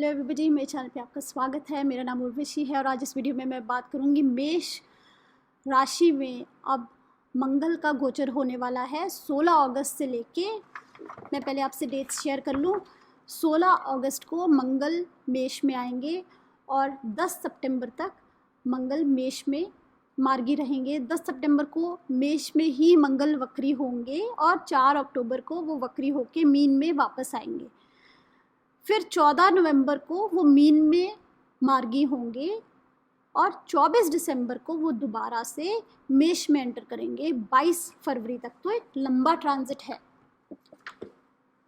Hello everybody, मेरे channel पे आपका स्वागत है। मेरा नाम उर्वशी है और आज इस वीडियो में मैं बात करूंगी मेष राशि में अब मंगल का गोचर होने वाला है 16 अगस्त से लेके। मैं पहले आपसे डेट्स शेयर कर लूँ। 16 अगस्त को मंगल मेष में आएंगे और 10 सितंबर तक मंगल मेष में मार्गी रहेंगे। 10 सितंबर को मेष में ही मंगल वक्री होंगे और 4 अक्टूबर को वो वक्री होके मीन में वापस आएंगे। फिर 14 नवंबर को वो मीन में मार्गी होंगे और 24 दिसंबर को वो दोबारा से मेष में एंटर करेंगे 22 फरवरी तक। तो एक लंबा ट्रांजिट है,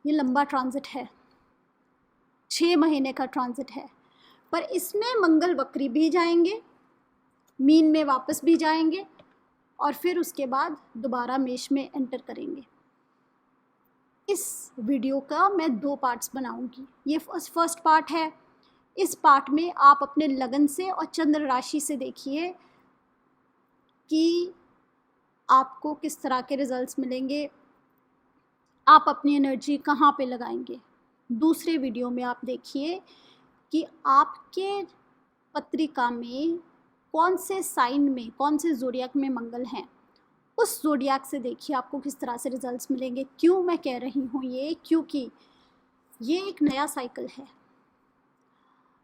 ये लंबा ट्रांजिट है, 6 महीने का ट्रांजिट है। पर इसमें मंगल वक्री भी जाएंगे, मीन में वापस भी जाएंगे और फिर उसके बाद दोबारा मेष में एंटर करेंगे। इस वीडियो का मैं 2 पार्ट्स बनाऊंगी। ये फर्स्ट पार्ट है। इस पार्ट में आप अपने लगन से और चंद्र राशि से देखिए कि आपको किस तरह के रिजल्ट्स मिलेंगे, आप अपनी एनर्जी कहाँ पे लगाएंगे। दूसरे वीडियो में आप देखिए कि आपके पत्रिका में कौन से साइन में, कौन से ज़ोडिएक में मंगल हैं। उस ज़ोडिएक से देखिए आपको किस तरह से रिजल्ट्स मिलेंगे। क्यों मैं कह रही हूँ ये, क्योंकि ये एक नया साइकिल है।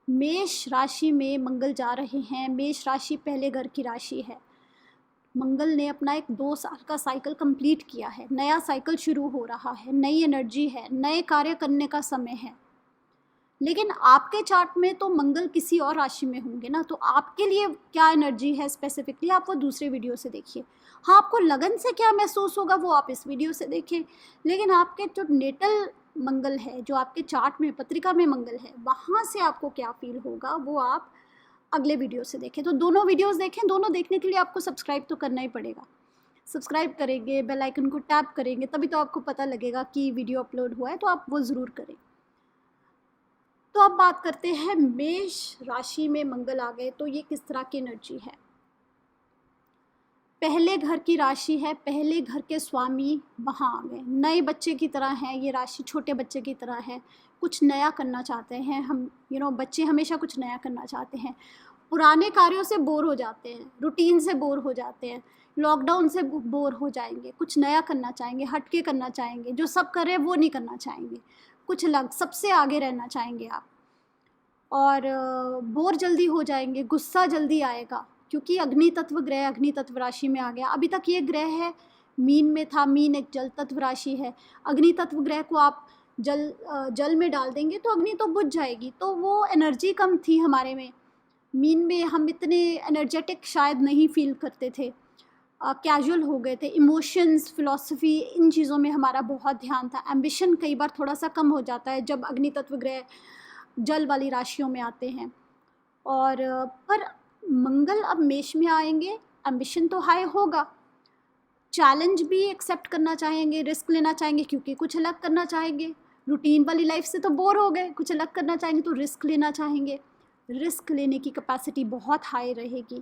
मेष राशि में मंगल जा रहे हैं। मेष राशि पहले घर की राशि है। मंगल ने अपना एक 2 साल का साइकिल कंप्लीट किया है। नया साइकिल शुरू हो रहा है, नई एनर्जी है, नए कार्य करने का समय है। लेकिन आपके चार्ट में तो मंगल किसी और राशि में होंगे ना, तो आपके लिए क्या एनर्जी है स्पेसिफिकली, आप वो दूसरे वीडियो से देखिए। हाँ, आपको लगन से क्या महसूस होगा वो आप इस वीडियो से देखें। लेकिन आपके जो नेटल मंगल है, जो आपके चार्ट में, पत्रिका में मंगल है, वहाँ से आपको क्या फील होगा वो आप अगले वीडियो से देखें। तो दोनों वीडियोज़ देखें। दोनों देखने के लिए आपको सब्सक्राइब तो करना ही पड़ेगा। सब्सक्राइब करेंगे, बेल आइकन को टैप करेंगे, तभी तो आपको पता लगेगा कि वीडियो अपलोड हुआ है, तो आप वो ज़रूर करें। तो अब बात करते हैं, मेष राशि में मंगल आ गए तो ये किस तरह की एनर्जी है। पहले घर की राशि है, पहले घर के स्वामी वहाँ आ गए। नए बच्चे की तरह है ये राशि, छोटे बच्चे की तरह है। कुछ नया करना चाहते हैं हम, बच्चे हमेशा कुछ नया करना चाहते हैं। पुराने कार्यों से बोर हो जाते हैं, रूटीन से बोर हो जाते हैं, लॉकडाउन से बोर हो जाएंगे। कुछ नया करना चाहेंगे, हटके करना चाहेंगे, जो सब कर रहे हैं वो नहीं करना चाहेंगे, कुछ अलग, सबसे आगे रहना चाहेंगे आप। और बोर जल्दी हो जाएंगे, गुस्सा जल्दी आएगा, क्योंकि अग्नि तत्व ग्रह अग्नि तत्व राशि में आ गया। अभी तक ये ग्रह है मीन में था। मीन एक जल तत्व राशि है। अग्नि तत्व ग्रह को आप जल में डाल देंगे तो अग्नि तो बुझ जाएगी। तो वो एनर्जी कम थी हमारे में। मीन में हम इतने एनर्जेटिक शायद नहीं फील करते थे, कैजुअल हो गए थे। इमोशंस, फिलॉसफी, इन चीज़ों में हमारा बहुत ध्यान था। एम्बिशन कई बार थोड़ा सा कम हो जाता है जब अग्नि तत्व ग्रह जल वाली राशियों में आते हैं। और पर मंगल अब मेष में आएंगे, एम्बिशन तो हाई होगा, चैलेंज भी एक्सेप्ट करना चाहेंगे, रिस्क लेना चाहेंगे, क्योंकि कुछ अलग करना चाहेंगे। रूटीन वाली लाइफ से तो बोर हो गए, कुछ अलग करना चाहेंगे तो रिस्क लेना चाहेंगे। रिस्क लेने की कैपेसिटी बहुत हाई रहेगी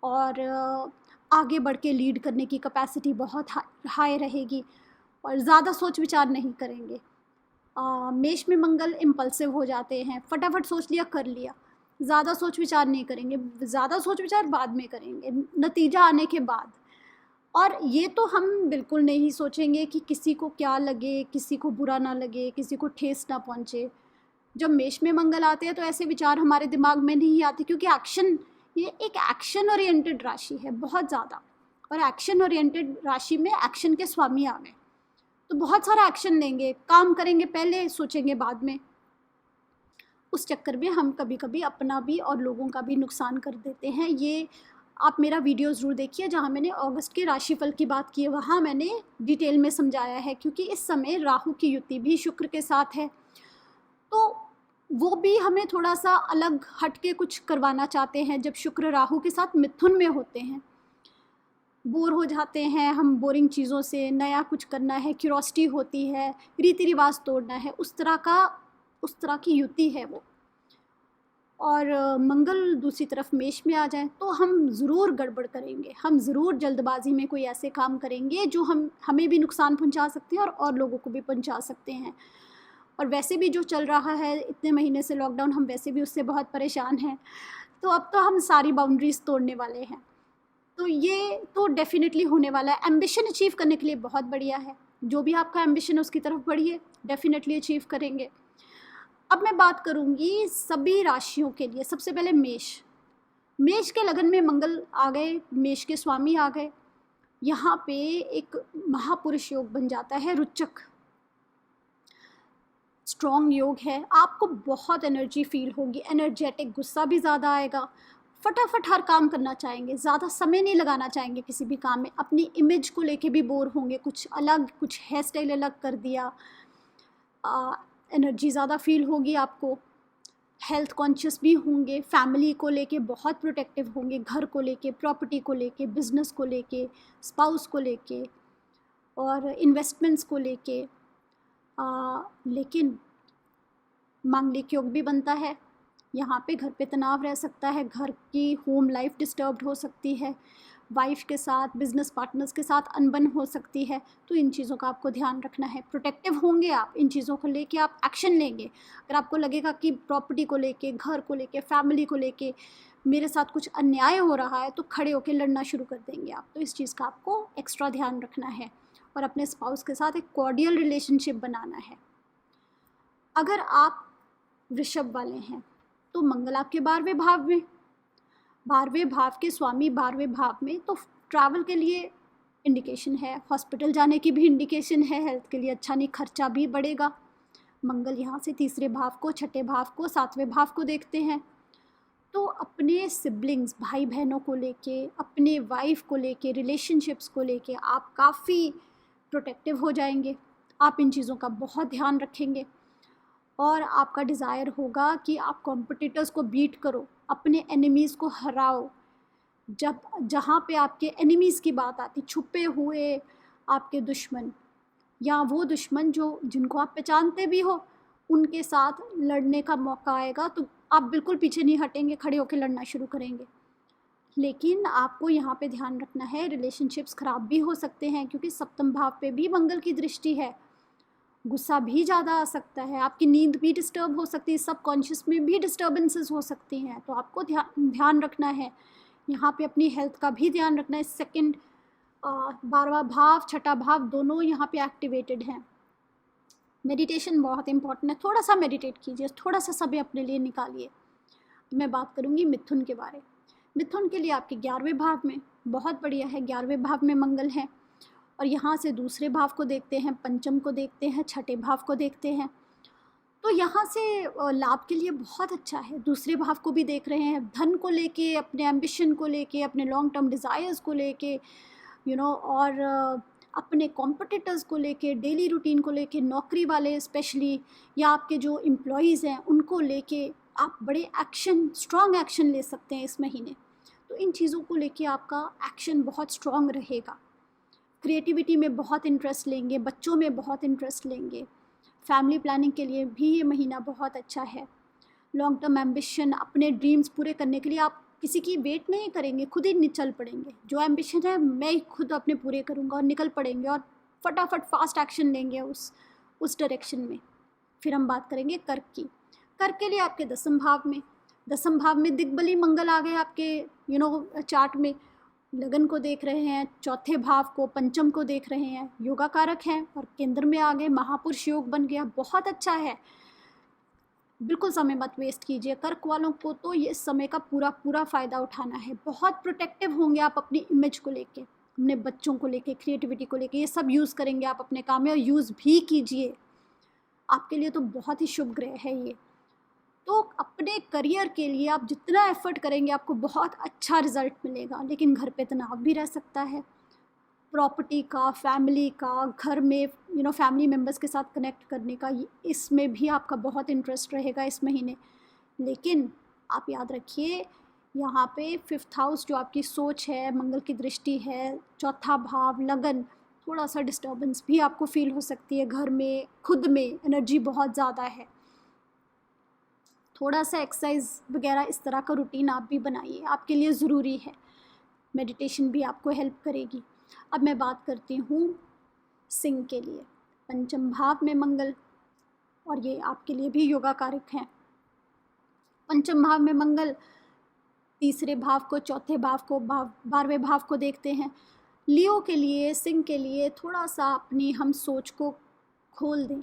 और आगे बढ़ के लीड करने की कैपेसिटी बहुत हाई रहेगी और ज़्यादा सोच विचार नहीं करेंगे। मेष में मंगल इम्पल्सिव हो जाते हैं, फटाफट सोच लिया कर लिया, ज़्यादा सोच विचार नहीं करेंगे। ज़्यादा सोच विचार बाद में करेंगे, नतीजा आने के बाद। और ये तो हम बिल्कुल नहीं सोचेंगे कि किसी को क्या लगे, किसी को बुरा ना लगे, किसी को ठेस ना पहुँचे। जब मेष में मंगल आते हैं तो ऐसे विचार हमारे दिमाग में नहीं आते, क्योंकि ये एक एक्शन ओरिएंटेड राशि है बहुत ज़्यादा। और एक्शन ओरिएंटेड राशि में एक्शन के स्वामी आ गए तो बहुत सारा एक्शन लेंगे, काम करेंगे, पहले सोचेंगे बाद में। उस चक्कर में हम कभी कभी अपना भी और लोगों का भी नुकसान कर देते हैं। ये आप मेरा वीडियो ज़रूर देखिए जहाँ मैंने अगस्त के राशिफल की बात की है, वहाँ मैंने डिटेल में समझाया है। क्योंकि इस समय राहु की युति भी शुक्र के साथ है, तो वो भी हमें थोड़ा सा अलग हट के कुछ करवाना चाहते हैं। जब शुक्र राहु के साथ मिथुन में होते हैं, बोर हो जाते हैं हम बोरिंग चीज़ों से, नया कुछ करना है, क्यूरोसिटी होती है, रीति रिवाज तोड़ना है, उस तरह की युति है वो। और मंगल दूसरी तरफ मेष में आ जाए तो हम ज़रूर गड़बड़ करेंगे, हम ज़रूर जल्दबाजी में कोई ऐसे काम करेंगे जो हमें भी नुकसान पहुंचा सकते हैं और लोगों को भी पहुंचा सकते हैं। और वैसे भी जो चल रहा है इतने महीने से लॉकडाउन, हम वैसे भी उससे बहुत परेशान हैं। तो अब तो हम सारी बाउंड्रीज़ तोड़ने वाले हैं। तो ये तो डेफिनेटली होने वाला है। एम्बिशन अचीव करने के लिए बहुत बढ़िया है, जो भी आपका एम्बिशन है उसकी तरफ बढ़िए, डेफिनेटली अचीव करेंगे। अब मैं बात करूँगी सभी राशियों के लिए। सबसे पहले मेष के लगन में मंगल आ गए, मेष के स्वामी आ गए। यहाँ पे एक महापुरुष योग बन जाता है, रुचक स्ट्रॉन्ग योग है। आपको बहुत एनर्जी फील होगी, एनर्जेटिक, गुस्सा भी ज़्यादा आएगा, फटाफट हर काम करना चाहेंगे, ज़्यादा समय नहीं लगाना चाहेंगे किसी भी काम में। अपनी इमेज को लेके भी बोर होंगे, कुछ अलग, कुछ हेयर स्टाइल अलग कर दिया, एनर्जी ज़्यादा फील होगी आपको। हेल्थ कॉन्शियस भी होंगे, फैमिली को लेके बहुत प्रोटेक्टिव होंगे, घर को लेके, प्रॉपर्टी को लेके, बिजनेस को लेके, स्पाउस को लेके और इन्वेस्टमेंट्स को लेके। लेकिन मांगलिक योग भी बनता है। यहाँ पे घर पे तनाव रह सकता है, घर की होम लाइफ डिस्टर्ब्ड हो सकती है, वाइफ के साथ, बिजनेस पार्टनर्स के साथ अनबन हो सकती है। तो इन चीज़ों का आपको ध्यान रखना है। प्रोटेक्टिव होंगे आप, इन चीज़ों को लेके आप एक्शन लेंगे। अगर आपको लगेगा कि प्रॉपर्टी को लेके, घर को लेके, फैमिली को लेके मेरे साथ कुछ अन्याय हो रहा है, तो खड़े होकर लड़ना शुरू कर देंगे आप। तो इस चीज़ का आपको एक्स्ट्रा ध्यान रखना है और अपने स्पाउस के साथ एक कॉर्डियल रिलेशनशिप बनाना है। अगर आप वृषभ वाले हैं तो मंगल आपके 12वें भाव में, 12वें भाव के स्वामी 12वें भाव में, तो ट्रैवल के लिए इंडिकेशन है, हॉस्पिटल जाने की भी इंडिकेशन है, हेल्थ के लिए अच्छा नहीं, खर्चा भी बढ़ेगा। मंगल यहाँ से तीसरे भाव को, छठे भाव को, 7वें भाव को देखते हैं। तो अपने सिबलिंग्स, भाई बहनों को लेके, अपने वाइफ को लेके, रिलेशनशिप्स को लेके आप काफ़ी प्रोटेक्टिव हो जाएंगे। आप इन चीज़ों का बहुत ध्यान रखेंगे और आपका डिज़ायर होगा कि आप कॉम्पिटिटर्स को बीट करो, अपने एनिमीज़ को हराओ। जब जहाँ पे आपके एनिमीज़ की बात आती, छुपे हुए आपके दुश्मन या वो दुश्मन जिनको आप पहचानते भी हो, उनके साथ लड़ने का मौका आएगा तो आप बिल्कुल पीछे नहीं हटेंगे, खड़े होकर लड़ना शुरू करेंगे। लेकिन आपको यहाँ पे ध्यान रखना है, रिलेशनशिप्स ख़राब भी हो सकते हैं क्योंकि सप्तम भाव पे भी मंगल की दृष्टि है। गुस्सा भी ज़्यादा आ सकता है, आपकी नींद भी डिस्टर्ब हो सकती है, सबकॉन्शियस में भी डिस्टर्बेंसेस हो सकती हैं। तो आपको ध्यान रखना है यहाँ पे, अपनी हेल्थ का भी ध्यान रखना है। सेकंड 12वां भाव, छठा भाव दोनों यहाँ पे एक्टिवेटेड हैं। मेडिटेशन बहुत इंपॉर्टेंट है, थोड़ा सा मेडिटेट कीजिए, थोड़ा सा समय अपने लिए निकालिए। मैं बात करूँगी मिथुन के बारे। मिथुन के लिए आपके 11वें भाव में बहुत बढ़िया है, 11वें भाव में मंगल है और यहाँ से दूसरे भाव को देखते हैं, पंचम को देखते हैं, छठे भाव को देखते हैं। तो यहाँ से लाभ के लिए बहुत अच्छा है। दूसरे भाव को भी देख रहे हैं, धन को लेके, अपने एम्बिशन को लेके, अपने लॉन्ग टर्म डिज़ायर्स को लेके, और अपने कॉम्पिटिटर्स को लेके, डेली रूटीन को लेके, नौकरी वाले स्पेशली या आपके जो एम्प्लॉयज़ हैं उनको लेके आप बड़े स्ट्रॉन्ग एक्शन ले सकते हैं इस महीने। तो इन चीज़ों को लेके आपका एक्शन बहुत स्ट्रॉन्ग रहेगा। क्रिएटिविटी में बहुत इंटरेस्ट लेंगे, बच्चों में बहुत इंटरेस्ट लेंगे। फैमिली प्लानिंग के लिए भी ये महीना बहुत अच्छा है। लॉन्ग टर्म एम्बिशन, अपने ड्रीम्स पूरे करने के लिए आप किसी की वेट नहीं करेंगे, खुद ही चल पड़ेंगे। जो एम्बिशन है मैं खुद अपने पूरे करूँगा और निकल पड़ेंगे और फटाफट फास्ट एक्शन लेंगे उस डायरेक्शन में। फिर हम बात करेंगे कर्क की। कर्क के लिए आपके 10म भाव में दिग्बली मंगल आ गए आपके चार्ट में। लगन को देख रहे हैं, चौथे भाव को, पंचम को देख रहे हैं, योगा कारक हैं और केंद्र में आ गए, महापुरुष योग बन गया, बहुत अच्छा है। बिल्कुल समय मत वेस्ट कीजिए। कर्क वालों को तो ये समय का पूरा फ़ायदा उठाना है। बहुत प्रोटेक्टिव होंगे आप अपनी इमेज को लेके, अपने बच्चों को लेके, क्रिएटिविटी को लेके, ये सब यूज़ करेंगे आप अपने काम में और यूज़ भी कीजिए। आपके लिए तो बहुत ही शुभ ग्रह है ये। तो अपने करियर के लिए आप जितना एफर्ट करेंगे आपको बहुत अच्छा रिजल्ट मिलेगा। लेकिन घर पे तनाव भी रह सकता है, प्रॉपर्टी का, फैमिली का, घर में फैमिली मेम्बर्स के साथ कनेक्ट करने का, इसमें भी आपका बहुत इंटरेस्ट रहेगा इस महीने। लेकिन आप याद रखिए यहाँ पे 5th हाउस जो आपकी सोच है, मंगल की दृष्टि है, चौथा भाव लगन, थोड़ा सा डिस्टर्बेंस भी आपको फील हो सकती है। घर में खुद में एनर्जी बहुत ज़्यादा है। थोड़ा सा एक्सरसाइज वगैरह इस तरह का रूटीन आप भी बनाइए, आपके लिए ज़रूरी है। मेडिटेशन भी आपको हेल्प करेगी। अब मैं बात करती हूँ सिंह के लिए। पंचम भाव में मंगल, और ये आपके लिए भी योगा कारक हैं। पंचम भाव में मंगल तीसरे भाव को, चौथे भाव को, 12वें भाव को देखते हैं। लियो के लिए, सिंह के लिए थोड़ा सा अपनी हम सोच को खोल दें,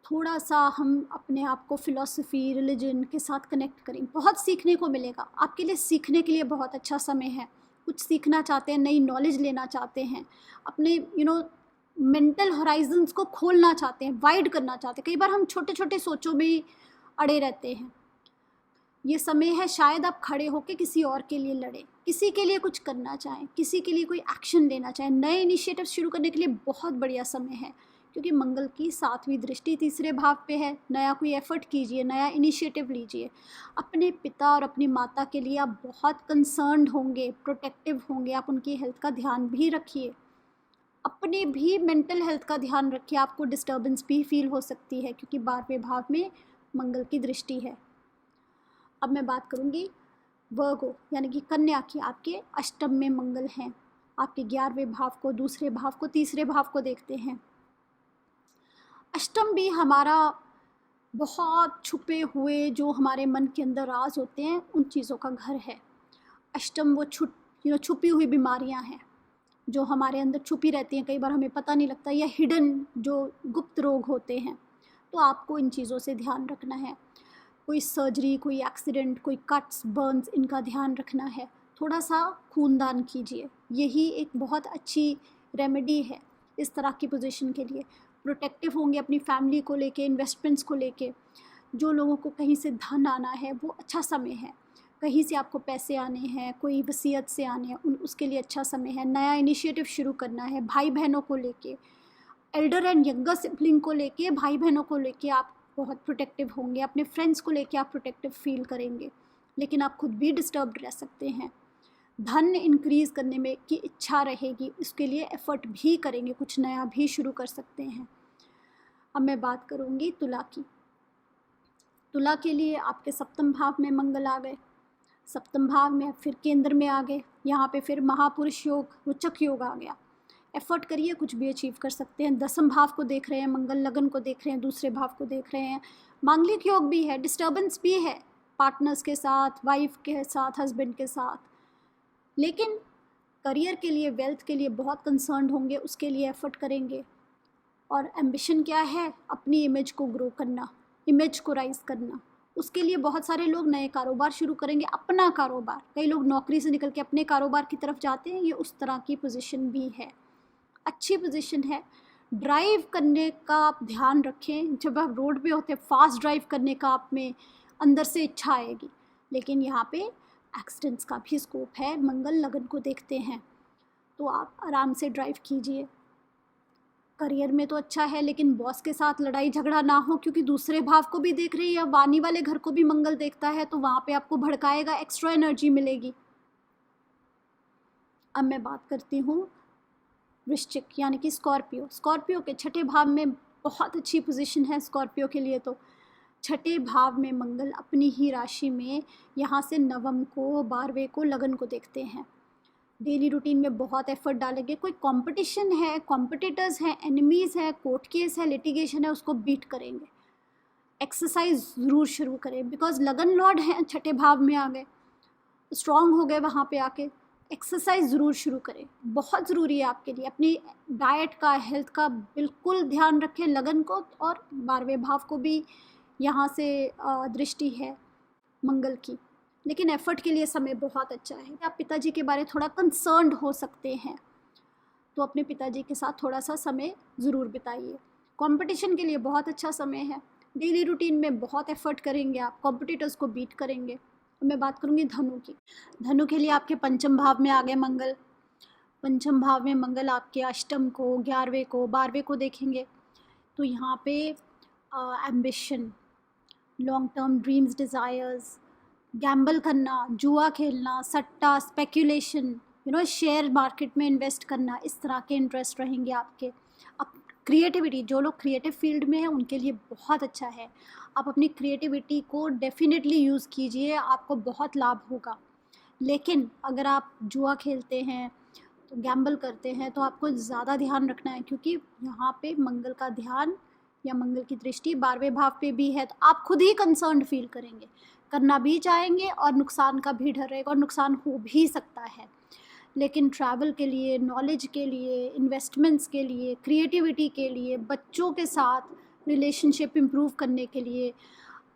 थोड़ा सा हम अपने आप को फिलॉसफी, रिलीजन के साथ कनेक्ट करें, बहुत सीखने को मिलेगा आपके लिए। सीखने के लिए बहुत अच्छा समय है। कुछ सीखना चाहते हैं, नई नॉलेज लेना चाहते हैं, अपने मेंटल हॉराइजन्स को खोलना चाहते हैं, वाइड करना चाहते हैं। कई बार हम छोटे छोटे सोचों में ही अड़े रहते हैं। ये समय है शायद आप खड़े होकर किसी और के लिए लड़ें, किसी के लिए कुछ करना चाहें, किसी के लिए कोई एक्शन लेना चाहें, नए इनिशिएटिव शुरू करने के लिए बहुत बढ़िया समय है, क्योंकि मंगल की 7वीं दृष्टि तीसरे भाव पे है। नया कोई एफर्ट कीजिए, नया इनिशिएटिव लीजिए। अपने पिता और अपनी माता के लिए आप बहुत कंसर्न्ड होंगे, प्रोटेक्टिव होंगे, आप उनकी हेल्थ का ध्यान भी रखिए। अपने भी मेंटल हेल्थ का ध्यान रखिए। आपको डिस्टर्बेंस भी फील हो सकती है क्योंकि 12वें भाव में मंगल की दृष्टि है। अब मैं बात करूँगी वर्गो यानी कि कन्या की। आपके अष्टम में मंगल हैं। आपके 11वें भाव को, दूसरे भाव को, तीसरे भाव को देखते हैं। अष्टम भी हमारा बहुत छुपे हुए जो हमारे मन के अंदर राज होते हैं उन चीज़ों का घर है। अष्टम वो छुपी हुई बीमारियां हैं जो हमारे अंदर छुपी रहती हैं, कई बार हमें पता नहीं लगता, या हिडन जो गुप्त रोग होते हैं। तो आपको इन चीज़ों से ध्यान रखना है। कोई सर्जरी, कोई एक्सीडेंट, कोई कट्स, बर्न्स, इनका ध्यान रखना है। थोड़ा सा खूनदान कीजिए, यही एक बहुत अच्छी रेमेडी है इस तरह की पोजीशन के लिए। प्रोटेक्टिव होंगे अपनी फैमिली को लेके, इन्वेस्टमेंट्स को लेके। जो लोगों को कहीं से धन आना है वो अच्छा समय है। कहीं से आपको पैसे आने हैं, कोई वसीयत से आने हैं, उसके लिए अच्छा समय है। नया इनिशिएटिव शुरू करना है। भाई बहनों को लेके, एल्डर एंड यंगर सिबलिंग को लेके, भाई बहनों को लेके आप बहुत प्रोटेक्टिव होंगे। अपने फ्रेंड्स को लेके आप प्रोटेक्टिव फील करेंगे, लेकिन आप खुद भी डिस्टर्ब्ड रह सकते हैं। धन इंक्रीज़ करने में की इच्छा रहेगी, इसके लिए एफर्ट भी करेंगे, कुछ नया भी शुरू कर सकते हैं। अब मैं बात करूँगी तुला की। तुला के लिए आपके सप्तम भाव में मंगल आ गए। सप्तम भाव में फिर केंद्र में आ गए। यहाँ पे फिर महापुरुष योग, रुचक योग आ गया। एफर्ट करिए, कुछ भी अचीव कर सकते हैं। 10वें भाव को देख रहे हैं मंगल, लगन को देख रहे हैं, दूसरे भाव को देख रहे हैं। मांगलिक योग भी है, डिस्टर्बेंस भी है पार्टनर्स के साथ, वाइफ के साथ, हस्बैंड के साथ, लेकिन करियर के लिए, वेल्थ के लिए बहुत कंसर्न्ड होंगे, उसके लिए एफर्ट करेंगे। और एम्बिशन क्या है? अपनी इमेज को ग्रो करना, इमेज को राइज करना। उसके लिए बहुत सारे लोग नए कारोबार शुरू करेंगे, अपना कारोबार। कई लोग नौकरी से निकल के अपने कारोबार की तरफ जाते हैं, ये उस तरह की पोजीशन भी है। अच्छी पोजीशन है। ड्राइव करने का आप ध्यान रखें। जब आप रोड पे होते हैं, फास्ट ड्राइव करने का आप में अंदर से इच्छा आएगी, लेकिन यहाँ पे एक्सीडेंट्स का भी स्कोप है। मंगल लगन को देखते हैं, तो आप आराम से ड्राइव कीजिए। करियर में तो अच्छा है, लेकिन बॉस के साथ लड़ाई झगड़ा ना हो, क्योंकि दूसरे भाव को भी देख रही है, वाणी वाले घर को भी मंगल देखता है, तो वहाँ पे आपको भड़काएगा, एक्स्ट्रा एनर्जी मिलेगी। अब मैं बात करती हूँ वृश्चिक यानी कि स्कॉर्पियो। स्कॉर्पियो के 6ठे भाव में बहुत अच्छी पोजीशन है स्कॉर्पियो के लिए। तो 6ठे भाव में मंगल अपनी ही राशि में यहाँ से नवम को, 12वें को, लगन को देखते हैं। डेली रूटीन में बहुत एफर्ट डालेंगे। कोई कंपटीशन है, कॉम्पिटिटर्स हैं, एनिमीज़ है, कोर्ट केस है, लिटिगेशन है, उसको बीट करेंगे। एक्सरसाइज ज़रूर शुरू करें, बिकॉज लगन लॉर्ड हैं, 6ठे भाव में आ गए, स्ट्रॉन्ग हो गए वहाँ पे आके। एक्सरसाइज ज़रूर शुरू करें, बहुत ज़रूरी है आपके लिए। अपनी डाइट का, हेल्थ का बिल्कुल ध्यान रखें। लगन को और 12वें भाव को भी यहाँ से दृष्टि है मंगल की, लेकिन एफर्ट के लिए समय बहुत अच्छा है। आप पिताजी के बारे थोड़ा कंसर्न्ड हो सकते हैं, तो अपने पिताजी के साथ थोड़ा सा समय ज़रूर बिताइए। कंपटीशन के लिए बहुत अच्छा समय है। डेली रूटीन में बहुत एफर्ट करेंगे आप, कॉम्पिटिटर्स को बीट करेंगे। मैं बात करूँगी धनु की। धनु के लिए आपके पंचम भाव में आ गए मंगल। पंचम भाव में मंगल आपके अष्टम को, 11वें को, 12वें को देखेंगे। तो यहाँ पे ambition, long term dreams, desires, Gamble करना, जुआ खेलना, सट्टा, स्पेक्यूलेशन, शेयर मार्केट में इन्वेस्ट करना, इस तरह के इंटरेस्ट रहेंगे आपके। अब क्रिएटिविटी, जो लोग क्रिएटिव फील्ड में हैं उनके लिए बहुत अच्छा है। आप अपनी क्रिएटिविटी को डेफिनेटली यूज़ कीजिए, आपको बहुत लाभ होगा। लेकिन अगर आप जुआ खेलते हैं, तो गैम्बल करते हैं, तो आपको ज़्यादा ध्यान रखना है, क्योंकि यहाँ पे मंगल का ध्यान या मंगल की दृष्टि 12वें भाव पे भी है, तो आप खुद ही कंसर्न्ड फील करेंगे, करना भी चाहेंगे और नुकसान का भी डर रहेगा और नुकसान हो भी सकता है। लेकिन ट्रैवल के लिए, नॉलेज के लिए, इन्वेस्टमेंट्स के लिए, क्रिएटिविटी के लिए, बच्चों के साथ रिलेशनशिप इम्प्रूव करने के लिए,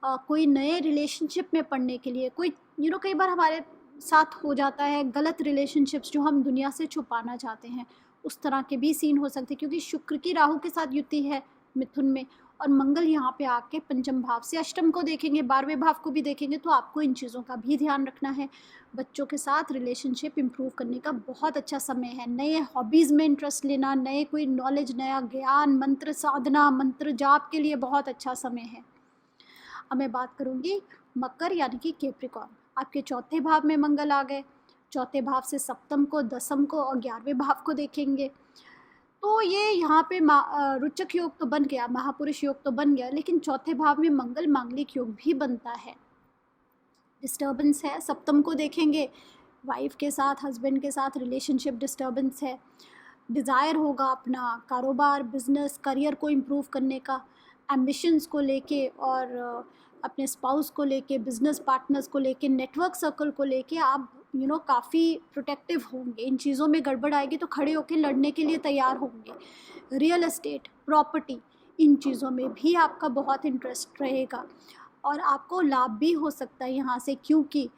कोई नए रिलेशनशिप में पढ़ने के लिए, कोई कई बार हमारे साथ हो जाता है गलत रिलेशनशिप्स जो हम दुनिया से छुपाना चाहते हैं, उस तरह के भी सीन हो सकते हैं, क्योंकि शुक्र की राहु के साथ युति है मिथुन में, और मंगल यहाँ पे आके पंचम भाव से अष्टम को देखेंगे, 12वें भाव को भी देखेंगे, तो आपको इन चीज़ों का भी ध्यान रखना है। बच्चों के साथ रिलेशनशिप इम्प्रूव करने का बहुत अच्छा समय है। नए हॉबीज़ में इंटरेस्ट लेना, नए कोई नॉलेज, नया ज्ञान, मंत्र साधना, मंत्र जाप के लिए बहुत अच्छा समय है। अब मैं बात करूँगी मकर यानी कि कैप्रिकॉर्न। आपके चौथे भाव में मंगल आ गए, चौथे भाव से सप्तम को, दसम को और 11वें भाव को देखेंगे, तो ये यहाँ पे रुचक योग तो बन गया, महापुरुष योग तो बन गया, लेकिन चौथे भाव में मंगल मांगलिक योग भी बनता है। डिस्टर्बेंस है, सप्तम को देखेंगे, वाइफ के साथ, हस्बैंड के साथ रिलेशनशिप डिस्टर्बेंस है, डिज़ायर होगा अपना कारोबार, बिजनेस, करियर को इम्प्रूव करने का, एम्बिशंस को लेके और अपने स्पाउस को लेके, बिजनेस पार्टनर्स को लेके, नेटवर्क सर्कल को लेके आप काफ़ी प्रोटेक्टिव होंगे। इन चीज़ों में गड़बड़ आएगी तो खड़े होकर लड़ने के लिए तैयार होंगे। रियल एस्टेट, प्रॉपर्टी, इन चीज़ों में भी आपका बहुत इंटरेस्ट रहेगा और आपको लाभ भी हो सकता है यहाँ से, क्योंकि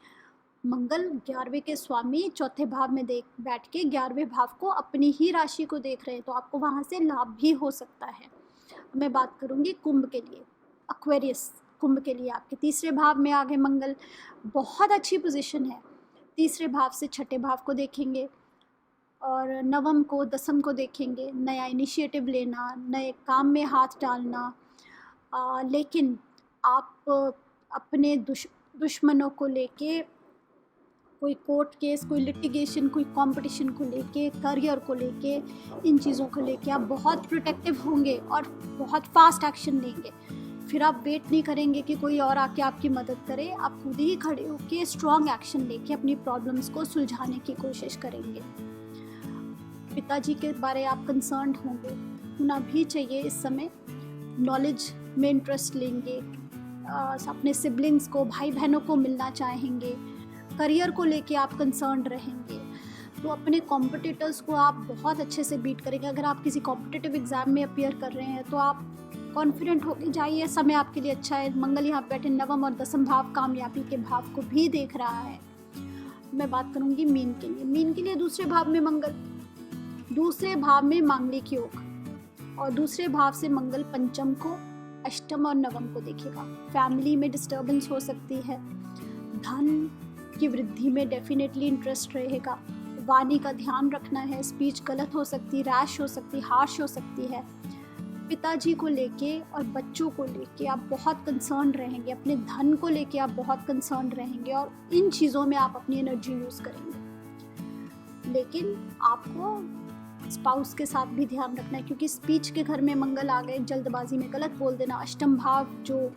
मंगल 11वें के स्वामी चौथे भाव में बैठ के 11वें भाव को, अपनी ही राशि को देख रहे हैं, तो आपको वहाँ से लाभ भी हो सकता है। मैं बात करूँगी कुंभ के लिए, एक्वेरियस कुंभ के लिए आपके तीसरे भाव में आ गए मंगल, बहुत अच्छी पोजीशन है। तीसरे भाव से छठे भाव को देखेंगे और नवम को, दसम को देखेंगे। नया इनिशिएटिव लेना, नए काम में हाथ डालना, लेकिन आप अपने दुश्मनों को लेके, कोई कोर्ट केस, कोई लिटिगेशन, कोई कंपटीशन को लेके, करियर को लेके, इन चीज़ों को लेके आप बहुत प्रोटेक्टिव होंगे और बहुत फास्ट एक्शन लेंगे। फिर आप वेट नहीं करेंगे कि कोई और आके आपकी मदद करे, आप खुद ही खड़े होकर स्ट्रॉन्ग एक्शन लेके अपनी प्रॉब्लम्स को सुलझाने की कोशिश करेंगे। पिताजी के बारे आप कंसर्न्ड होंगे, होना भी चाहिए इस समय। नॉलेज में इंटरेस्ट लेंगे, अपने सिबलिंग्स को, भाई बहनों को मिलना चाहेंगे, करियर को लेके आप कंसर्न्ड रहेंगे, तो अपने कॉम्पिटिटर्स को आप बहुत अच्छे से बीट करेंगे। अगर आप किसी कॉम्पिटिटिव एग्ज़ाम में अपीयर कर रहे हैं तो आप कॉन्फिडेंट होके जाइए, समय आपके लिए अच्छा है। मंगल यहाँ बैठे नवम और दसम भाव, कामयाबी के भाव को भी देख रहा है। मैं बात करूँगी मीन के लिए। मीन के लिए दूसरे भाव में मंगल, दूसरे भाव में मांगलिक योग, और दूसरे भाव से मंगल पंचम को, अष्टम और नवम को देखेगा। फैमिली में डिस्टर्बेंस हो सकती है, धन की वृद्धि में डेफिनेटली इंटरेस्ट रहेगा। वाणी का ध्यान रखना है, स्पीच गलत हो सकती, रैश हो सकती, हार्श हो सकती है। पिताजी को लेके और बच्चों को लेके आप बहुत कंसर्न रहेंगे, अपने धन को लेके आप बहुत कंसर्न रहेंगे और इन चीज़ों में आप अपनी एनर्जी यूज़ करेंगे। लेकिन आपको स्पाउस के साथ भी ध्यान रखना है, क्योंकि स्पीच के घर में मंगल आ गए, जल्दबाजी में गलत बोल देना। अष्टम भाव जो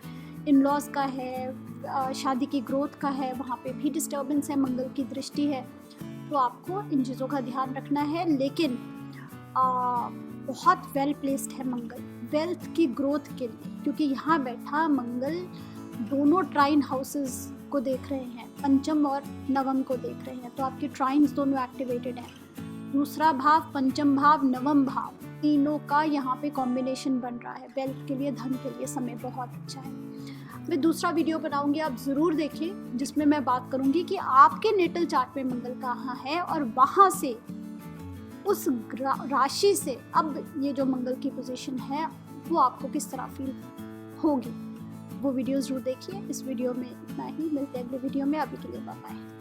इन लॉज का है, शादी की ग्रोथ का है, वहाँ पे भी डिस्टर्बेंस है, मंगल की दृष्टि है, तो आपको इन चीज़ों का ध्यान रखना है। लेकिन बहुत वेल प्लेस्ड है मंगल वेल्थ की ग्रोथ के लिए, क्योंकि यहाँ बैठा मंगल दोनों ट्राइन हाउसेस को देख रहे हैं, पंचम और नवम को देख रहे हैं, तो आपके ट्राइन्स दोनों एक्टिवेटेड हैं। दूसरा भाव, पंचम भाव, नवम भाव, तीनों का यहाँ पे कॉम्बिनेशन बन रहा है। वेल्थ के लिए, धन के लिए समय बहुत अच्छा है। मैं दूसरा वीडियो बनाऊंगी, आप ज़रूर देखें, जिसमें मैं बात करूंगी कि आपके नेटल चार्ट में मंगल कहाँ है और वहाँ से, उस राशि से अब ये जो मंगल की पोजीशन है वो आपको किस तरह फील होगी। वो वीडियो ज़रूर देखिए। इस वीडियो में इतना ही, मिलते हैं अगले वीडियो में। अभी के लिए बाय बाय।